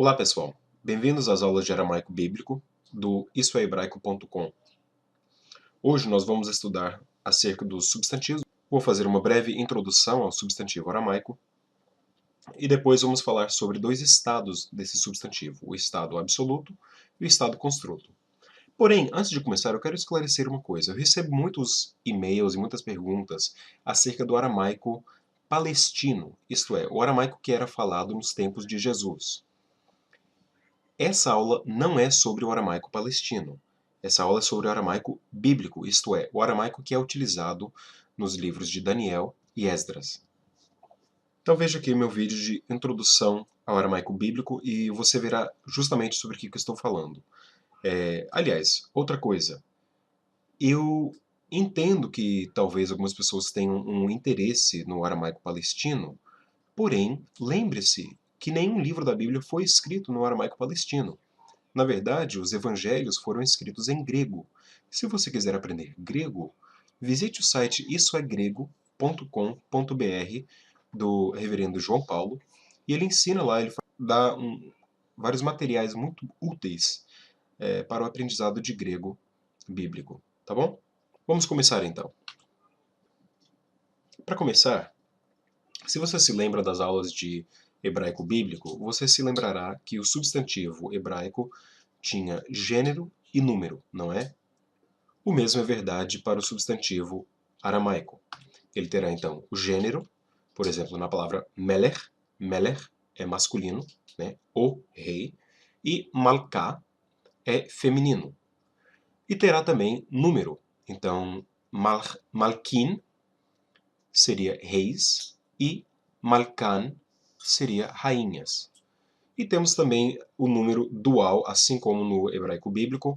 Olá pessoal, bem-vindos às aulas de aramaico bíblico do issoehebraico.com. Hoje nós vamos estudar acerca dos substantivos. Vou fazer uma breve introdução ao substantivo aramaico e depois vamos falar sobre dois estados desse substantivo, o estado absoluto e o estado construto. Porém, antes de começar, eu quero esclarecer uma coisa. Eu recebo muitos e-mails e muitas perguntas acerca do aramaico palestino, isto é, o aramaico que era falado nos tempos de Jesus. Essa aula não é sobre o aramaico palestino. Essa aula é sobre o aramaico bíblico, isto é, o aramaico que é utilizado nos livros de Daniel e Esdras. Então veja aqui meu vídeo de introdução ao aramaico bíblico e você verá justamente sobre o que eu estou falando. Aliás, outra coisa, eu entendo que talvez algumas pessoas tenham um interesse no aramaico palestino, porém, lembre-se que nenhum livro da Bíblia foi escrito no aramaico palestino. Na verdade, os evangelhos foram escritos em grego. Se você quiser aprender grego, visite o site issoegrego.com.br do reverendo João Paulo, e ele ensina lá, ele dá vários materiais muito úteis para o aprendizado de grego bíblico, tá bom? Vamos começar então. Para começar, se você se lembra das aulas de hebraico bíblico, você se lembrará que o substantivo hebraico tinha gênero e número, não é? O mesmo é verdade para o substantivo aramaico. Ele terá então o gênero, por exemplo, na palavra melech, melech é masculino, né? O rei, e malká é feminino. E terá também número. Então, malkin seria reis e malkan seria rainhas. E temos também o número dual, assim como no hebraico bíblico,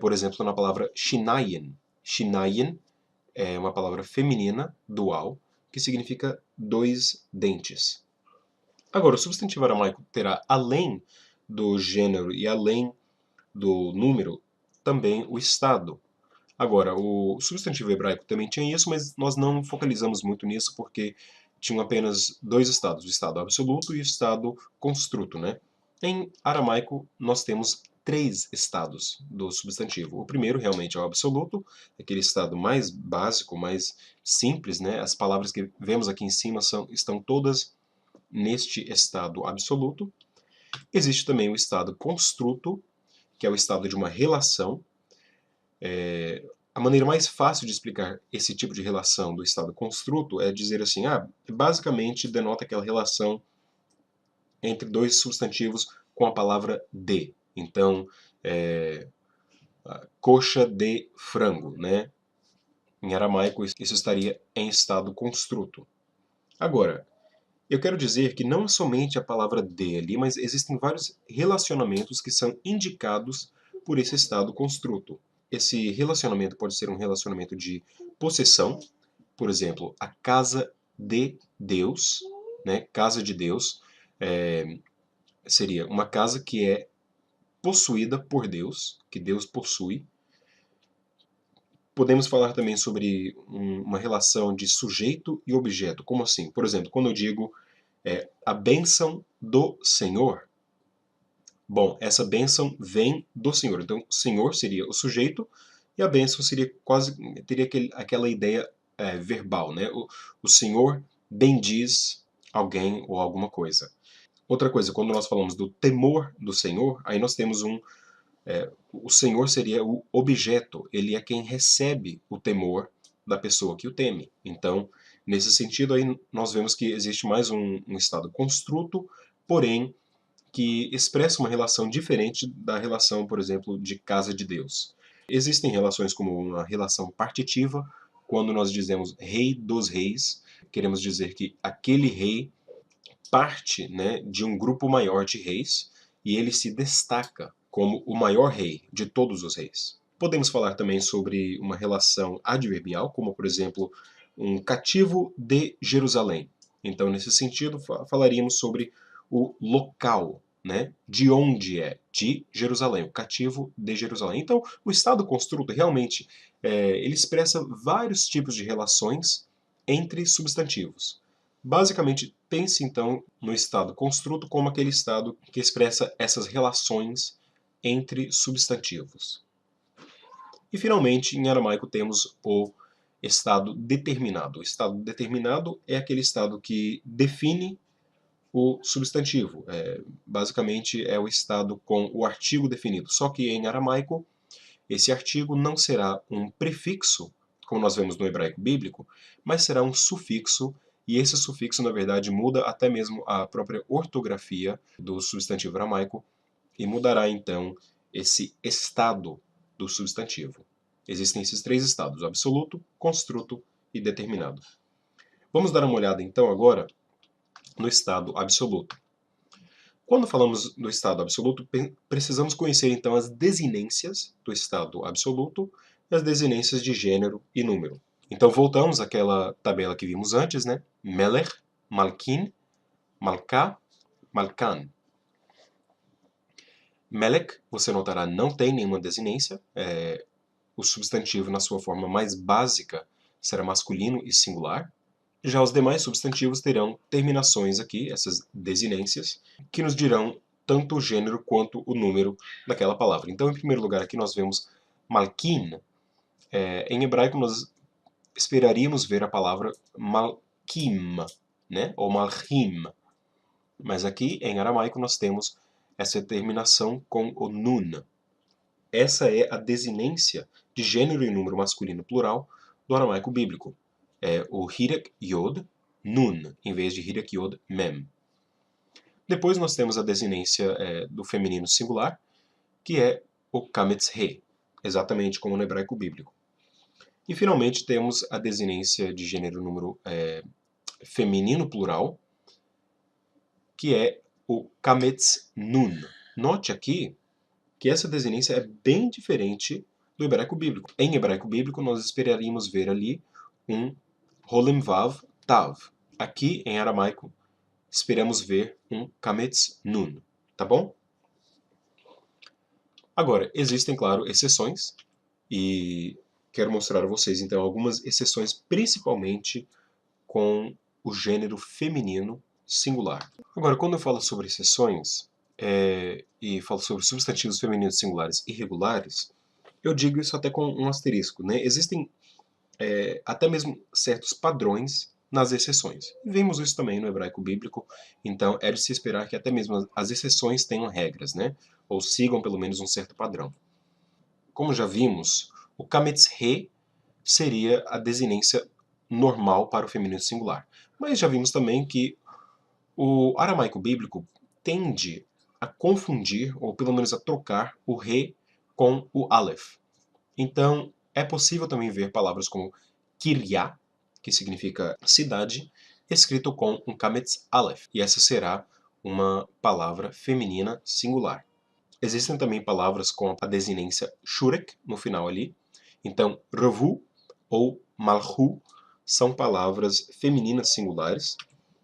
por exemplo, na palavra shinayin. Shinayin é uma palavra feminina, dual, que significa dois dentes. Agora, o substantivo aramaico terá, além do gênero e além do número, também o estado. Agora, o substantivo hebraico também tinha isso, mas nós não focalizamos muito nisso porque tinham apenas dois estados, o estado absoluto e o estado construto, né? Em aramaico, nós temos três estados do substantivo. O primeiro realmente é o absoluto, aquele estado mais básico, mais simples, né? As palavras que vemos aqui em cima estão todas neste estado absoluto. Existe também o estado construto, que é o estado de uma relação. A maneira mais fácil de explicar esse tipo de relação do estado construto é dizer assim, basicamente denota aquela relação entre dois substantivos com a palavra de. Então, coxa de frango, né? Em aramaico, isso estaria em estado construto. Agora, eu quero dizer que não é somente a palavra de ali, mas existem vários relacionamentos que são indicados por esse estado construto. Esse relacionamento pode ser um relacionamento de possessão, por exemplo, a casa de Deus, né? Casa de Deus seria uma casa que é possuída por Deus, que Deus possui. Podemos falar também sobre uma relação de sujeito e objeto. Como assim? Por exemplo, quando eu digo a bênção do Senhor, bom, essa bênção vem do Senhor. Então, o Senhor seria o sujeito e a bênção seria teria aquela ideia verbal, né? O Senhor bendiz alguém ou alguma coisa. Outra coisa, quando nós falamos do temor do Senhor, aí nós temos o Senhor seria o objeto, ele é quem recebe o temor da pessoa que o teme. Então, nesse sentido, aí nós vemos que existe mais um estado construto, porém, que expressa uma relação diferente da relação, por exemplo, de casa de Deus. Existem relações como uma relação partitiva, quando nós dizemos rei dos reis, queremos dizer que aquele rei parte, né, de um grupo maior de reis e ele se destaca como o maior rei de todos os reis. Podemos falar também sobre uma relação adverbial, como por exemplo, um cativo de Jerusalém. Então, nesse sentido, falaríamos sobre o local, né? De onde é? De Jerusalém, o cativo de Jerusalém. Então, o estado construto realmente ele expressa vários tipos de relações entre substantivos. Basicamente, pense então no estado construto como aquele estado que expressa essas relações entre substantivos. E finalmente, em aramaico temos o estado determinado. O estado determinado é aquele estado que define o substantivo. Basicamente é o estado com o artigo definido. Só que em aramaico, esse artigo não será um prefixo, como nós vemos no hebraico bíblico, mas será um sufixo, e esse sufixo, na verdade, muda até mesmo a própria ortografia do substantivo aramaico, e mudará então esse estado do substantivo. Existem esses três estados: absoluto, construto e determinado. Vamos dar uma olhada então agora no estado absoluto. Quando falamos do estado absoluto, precisamos conhecer então as desinências do estado absoluto e as desinências de gênero e número. Então voltamos àquela tabela que vimos antes, né? Melech, Malkin, Malká, Malkan. Melech, você notará, não tem nenhuma desinência. O substantivo, na sua forma mais básica, será masculino e singular. Já os demais substantivos terão terminações aqui, essas desinências, que nos dirão tanto o gênero quanto o número daquela palavra. Então, em primeiro lugar, aqui nós vemos Malkin. Em hebraico, nós esperaríamos ver a palavra Malkim, né? Ou Malchim. Mas aqui, em aramaico, nós temos essa terminação com o nun. Essa é a desinência de gênero e número masculino plural do aramaico bíblico. É o Hirek Yod Nun, em vez de Hirek Yod Mem. Depois nós temos a desinência do feminino singular, que é o Kametz He, exatamente como no hebraico bíblico. E finalmente temos a desinência de gênero e número feminino plural, que é o Kametz Nun. Note aqui que essa desinência é bem diferente do hebraico bíblico. Em hebraico bíblico, nós esperaríamos ver ali um Holem Vav Tav. Aqui, em aramaico, esperamos ver um Kametz Nun. Tá bom? Agora, existem, claro, exceções, e quero mostrar a vocês, então, algumas exceções, principalmente com o gênero feminino singular. Agora, quando eu falo sobre exceções, e falo sobre substantivos femininos singulares irregulares, eu digo isso até com um asterisco, né? Existem até mesmo certos padrões nas exceções. E vemos isso também no hebraico bíblico, então é de se esperar que até mesmo as exceções tenham regras, né? Ou sigam pelo menos um certo padrão. Como já vimos, o kametz he seria a desinência normal para o feminino singular. Mas já vimos também que o aramaico bíblico tende a confundir, ou pelo menos a trocar, o re com o aleph. Então, é possível também ver palavras como Kiryá, que significa cidade, escrito com um Kametz Aleph, e essa será uma palavra feminina singular. Existem também palavras com a desinência Shurek no final ali. Então, Revu ou Malhu são palavras femininas singulares.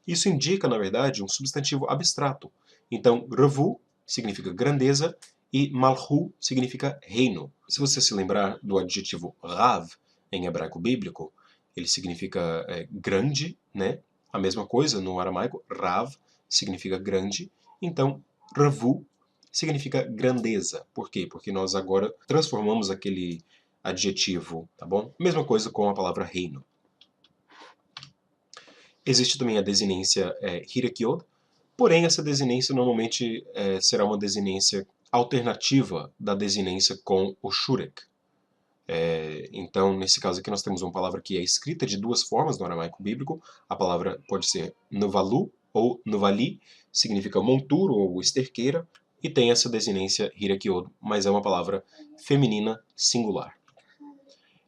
Isso indica, na verdade, um substantivo abstrato. Então, Revu significa grandeza e Malhu significa reino. Se você se lembrar do adjetivo Rav em hebraico bíblico, ele significa grande, né? A mesma coisa no aramaico, Rav significa grande. Então, Revu significa grandeza. Por quê? Porque nós agora transformamos aquele adjetivo, tá bom? Mesma coisa com a palavra reino. Existe também a desinência Hirekiod, porém essa desinência normalmente será uma desinência alternativa da desinência com o Shurek. Então, nesse caso aqui, nós temos uma palavra que é escrita de duas formas no aramaico bíblico. A palavra pode ser Nuvalu ou Nuvali, significa monturo ou esterqueira, e tem essa desinência Hirekiod, mas é uma palavra feminina singular.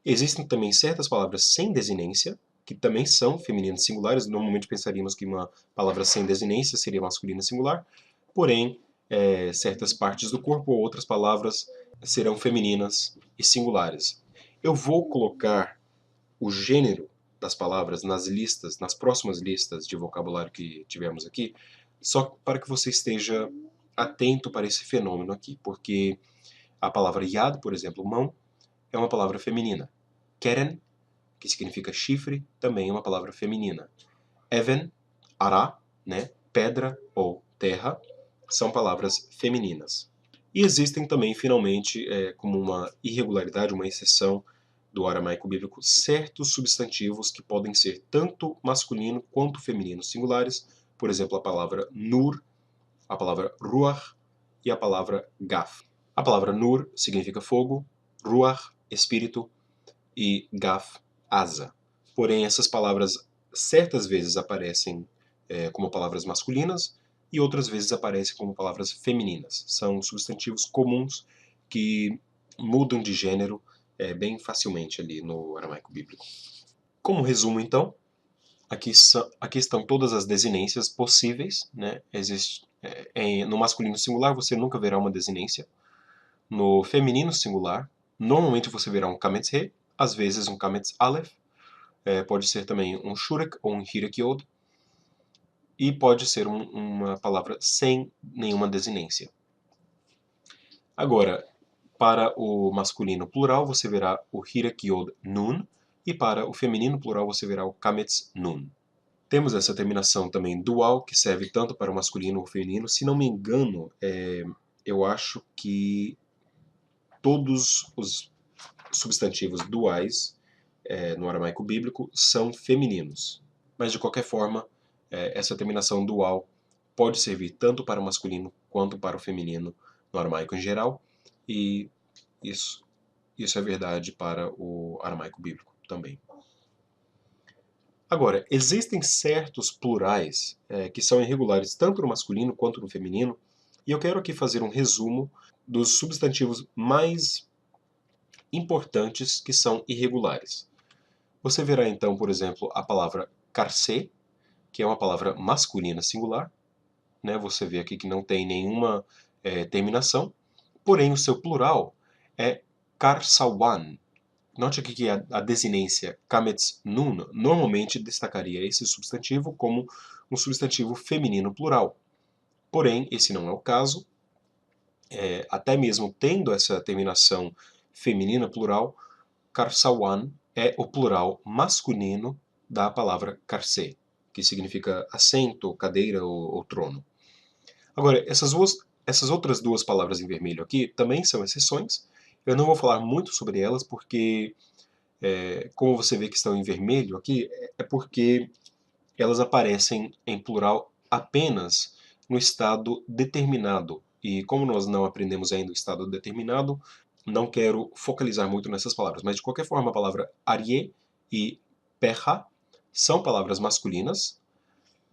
Existem também certas palavras sem desinência, que também são femininas singulares. Normalmente pensaríamos que uma palavra sem desinência seria masculina singular, porém, certas partes do corpo ou outras palavras serão femininas e singulares. Eu vou colocar o gênero das palavras nas listas, nas próximas listas de vocabulário que tivermos aqui, só para que você esteja atento para esse fenômeno aqui, porque a palavra yad, por exemplo, mão, é uma palavra feminina. Keren, que significa chifre, também é uma palavra feminina. Even, ará, né, pedra ou terra, são palavras femininas. E existem também, finalmente, como uma irregularidade, uma exceção do aramaico bíblico, certos substantivos que podem ser tanto masculino quanto feminino singulares, por exemplo, a palavra nur, a palavra ruach e a palavra gaf. A palavra nur significa fogo, ruach, espírito, e gaf, asa. Porém, essas palavras certas vezes aparecem como palavras masculinas e outras vezes aparecem como palavras femininas. São substantivos comuns que mudam de gênero bem facilmente ali no aramaico bíblico. Como resumo, então, aqui estão todas as desinências possíveis, né? No masculino singular você nunca verá uma desinência. No feminino singular, normalmente você verá um kametz he, às vezes um kametz aleph, pode ser também um shurek ou um hirek yod, e pode ser uma palavra sem nenhuma desinência. Agora, para o masculino plural você verá o hirek yod nun, e para o feminino plural você verá o kametz nun. Temos essa terminação também dual, que serve tanto para o masculino ou feminino. Se não me engano, eu acho que todos os substantivos duais no aramaico bíblico são femininos. Mas, de qualquer forma, essa terminação dual pode servir tanto para o masculino quanto para o feminino no aramaico em geral, e isso é verdade para o aramaico bíblico também. Agora, existem certos plurais que são irregulares tanto no masculino quanto no feminino, e eu quero aqui fazer um resumo dos substantivos mais importantes que são irregulares. Você verá então, por exemplo, a palavra carcé, que é uma palavra masculina singular, né? Você vê aqui que não tem nenhuma terminação, porém o seu plural é carsawan. Note aqui que a desinência kametz nun normalmente destacaria esse substantivo como um substantivo feminino plural. Porém, esse não é o caso. Até mesmo tendo essa terminação feminina plural, carsawan é o plural masculino da palavra carcé, que significa assento, cadeira ou trono. Agora, essas outras duas palavras em vermelho aqui também são exceções. Eu não vou falar muito sobre elas porque, como você vê que estão em vermelho aqui, é porque elas aparecem em plural apenas no estado determinado. E como nós não aprendemos ainda o estado determinado, não quero focalizar muito nessas palavras. Mas, de qualquer forma, a palavra arie e perra são palavras masculinas,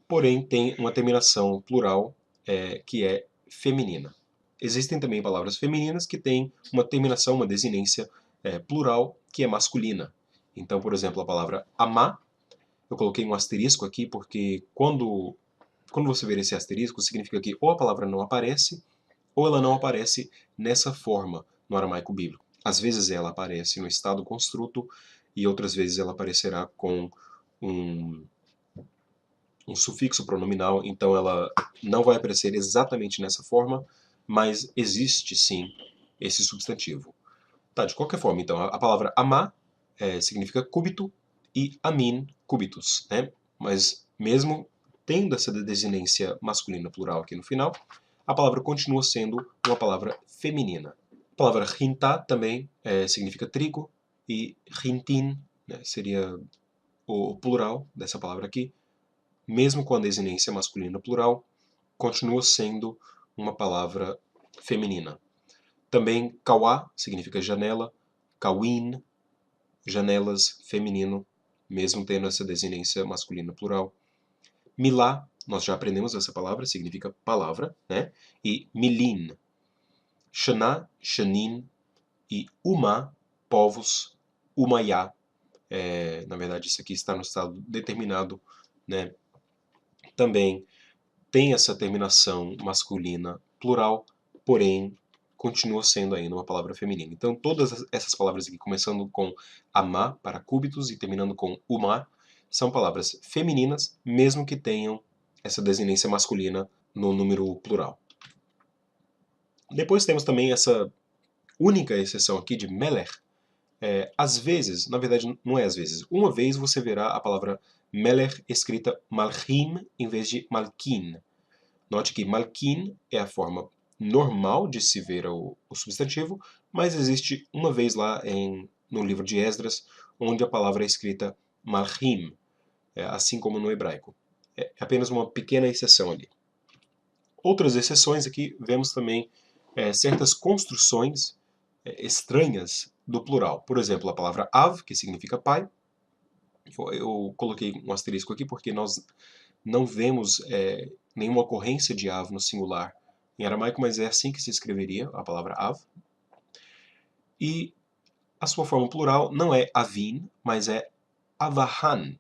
porém tem uma terminação plural que é feminina. Existem também palavras femininas que têm uma terminação, uma desinência plural que é masculina. Então, por exemplo, a palavra amar, eu coloquei um asterisco aqui porque quando você ver esse asterisco, significa que ou a palavra não aparece, ou ela não aparece nessa forma no aramaico bíblico. Às vezes ela aparece no estado construto e outras vezes ela aparecerá com um sufixo pronominal, então ela não vai aparecer exatamente nessa forma, mas existe sim esse substantivo. Tá, de qualquer forma, então, a palavra amar significa cúbito e amin, cúbitos, né? Mas mesmo tendo essa desinência masculina plural aqui no final, a palavra continua sendo uma palavra feminina. A palavra rintá também significa trigo, e rintin, né, seria o plural dessa palavra aqui, mesmo com a desinência masculina plural, continua sendo uma palavra feminina. Também kawá significa janela, kawin, janelas, feminino, mesmo tendo essa desinência masculina plural. Milá, nós já aprendemos essa palavra, significa palavra, né? E milin, Xaná, Xanin, e Umá, povos, Umayá. Na verdade, isso aqui está no estado determinado, né? Também tem essa terminação masculina plural, porém continua sendo ainda uma palavra feminina. Então, todas essas palavras aqui, começando com amá para cúbitos e terminando com umá, são palavras femininas, mesmo que tenham essa desinência masculina no número plural. Depois temos também essa única exceção aqui de melech. Às vezes, na verdade não é às vezes, uma vez você verá a palavra Melech escrita Malchim em vez de Malkin. Note que Malkin é a forma normal de se ver o substantivo, mas existe uma vez lá no livro de Esdras, onde a palavra é escrita Malchim, assim como no hebraico. É apenas uma pequena exceção ali. Outras exceções aqui, vemos também certas construções estranhas do plural. Por exemplo, a palavra Av, que significa pai. Eu coloquei um asterisco aqui porque nós não vemos nenhuma ocorrência de Av no singular em aramaico, mas é assim que se escreveria a palavra Av. E a sua forma plural não é Avin, mas é Avahan.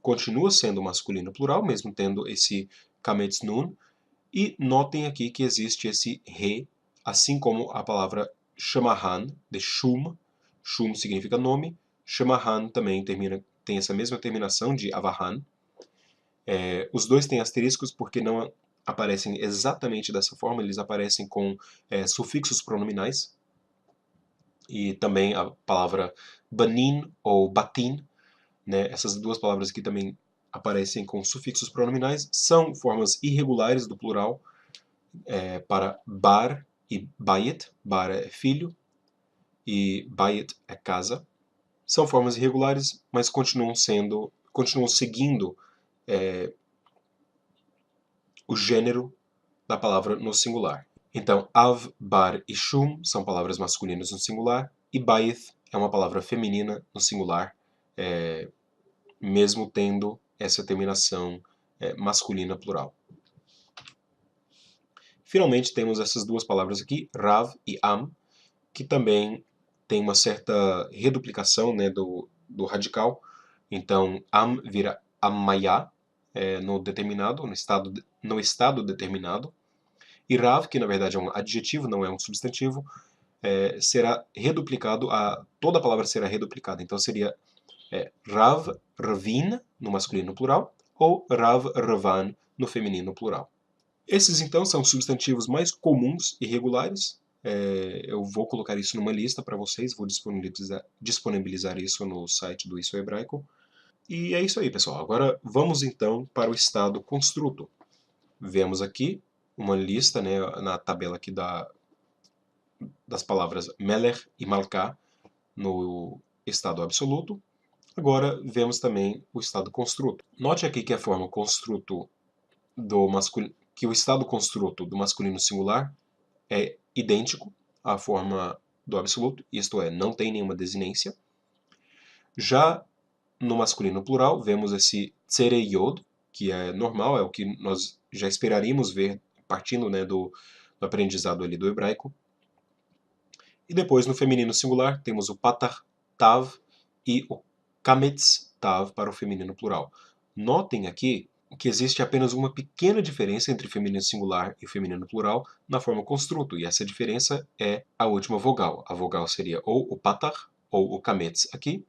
Continua sendo masculino plural, mesmo tendo esse Kametz Nun. E notem aqui que existe esse re, assim como a palavra Shamahan, de Shum. Shum significa nome. Shamahan também tem essa mesma terminação de Avahan. Os dois têm asteriscos porque não aparecem exatamente dessa forma, eles aparecem com sufixos pronominais. E também a palavra banin ou batin, né, essas duas palavras aqui também aparecem com sufixos pronominais, são formas irregulares do plural para bar e bayit. Bar é filho e bayit é casa. São formas irregulares, mas continuam seguindo o gênero da palavra no singular. Então, av, bar e shum são palavras masculinas no singular, e bayith é uma palavra feminina no singular, mesmo tendo essa terminação masculina plural. Finalmente, temos essas duas palavras aqui, rav e am, que também tem uma certa reduplicação, né, do radical. Então, am vira ammaya no determinado, no estado determinado. E rav, que na verdade é um adjetivo, não é um substantivo, será reduplicado, toda a palavra será reduplicada. Então seria rav, ravin, no masculino plural, ou rav, ravan, no feminino plural. Esses então são substantivos mais comuns e regulares. Eu vou colocar isso numa lista para vocês, vou disponibilizar isso no site do Isso Hebraico. E é isso aí, pessoal. Agora vamos então para o estado construto. Vemos aqui uma lista, né, na tabela aqui das palavras Melech e Malká no estado absoluto. Agora vemos também o estado construto. Note aqui que a forma construto que o estado construto do masculino singular é idêntico à forma do absoluto, isto é, não tem nenhuma desinência. Já no masculino plural, vemos esse tsereyod, que é normal, é o que nós já esperaríamos ver partindo, né, do aprendizado ali do hebraico. E depois, no feminino singular, temos o patar tav e o kametz tav para o feminino plural. Notem aqui que existe apenas uma pequena diferença entre o feminino singular e o feminino plural na forma construto, e essa diferença é a última vogal. A vogal seria ou o patar ou o kametz aqui,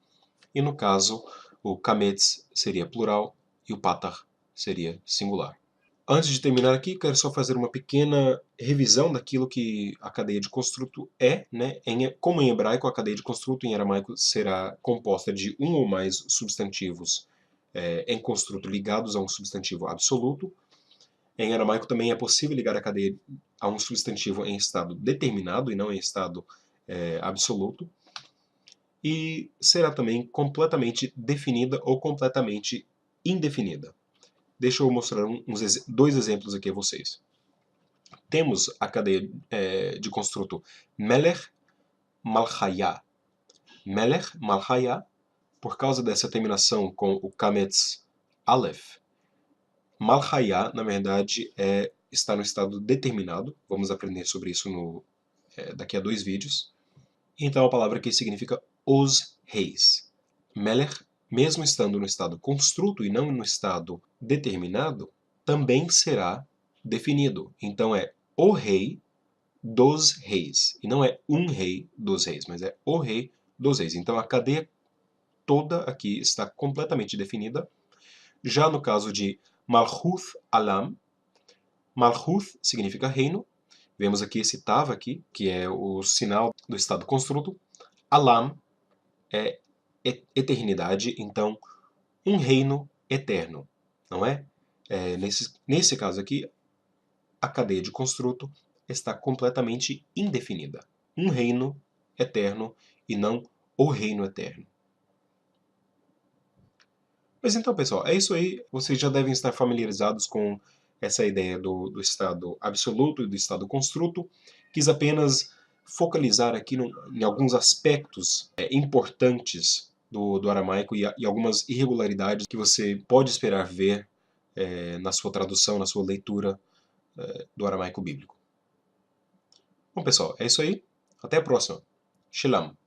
e no caso, o kametz seria plural e o patar seria singular. Antes de terminar aqui, quero só fazer uma pequena revisão daquilo que a cadeia de construto é, né? Como em hebraico, a cadeia de construto em aramaico será composta de um ou mais substantivos em construto ligados a um substantivo absoluto. Em aramaico também é possível ligar a cadeia a um substantivo em estado determinado e não em estado absoluto. E será também completamente definida ou completamente indefinida. Deixa eu mostrar dois exemplos aqui a vocês. Temos a cadeia de construto Melech Malchaya. Melech Malchaya, por causa dessa terminação com o Kametz Aleph, Malchaya, na verdade, está no estado determinado. Vamos aprender sobre isso daqui a 2 vídeos. Então a palavra aqui significa os reis. Melech, mesmo estando no estado construto e não no estado determinado, também será definido. Então é o rei dos reis. E não é um rei dos reis, mas é o rei dos reis. Então a cadeia toda aqui está completamente definida. Já no caso de Malchuth Alam, Malchuth significa reino. Vemos aqui esse Tav aqui, que é o sinal do estado construto. Alam é eternidade, então um reino eterno, não é? Nesse caso aqui, a cadeia de construto está completamente indefinida. Um reino eterno e não o reino eterno. Mas então, pessoal, é isso aí. Vocês já devem estar familiarizados com essa ideia do estado absoluto e do estado construto. Quis apenas focalizar aqui em alguns aspectos importantes do aramaico e algumas irregularidades que você pode esperar ver na sua tradução, na sua leitura do aramaico bíblico. Bom, pessoal, é isso aí. Até a próxima. Shalom.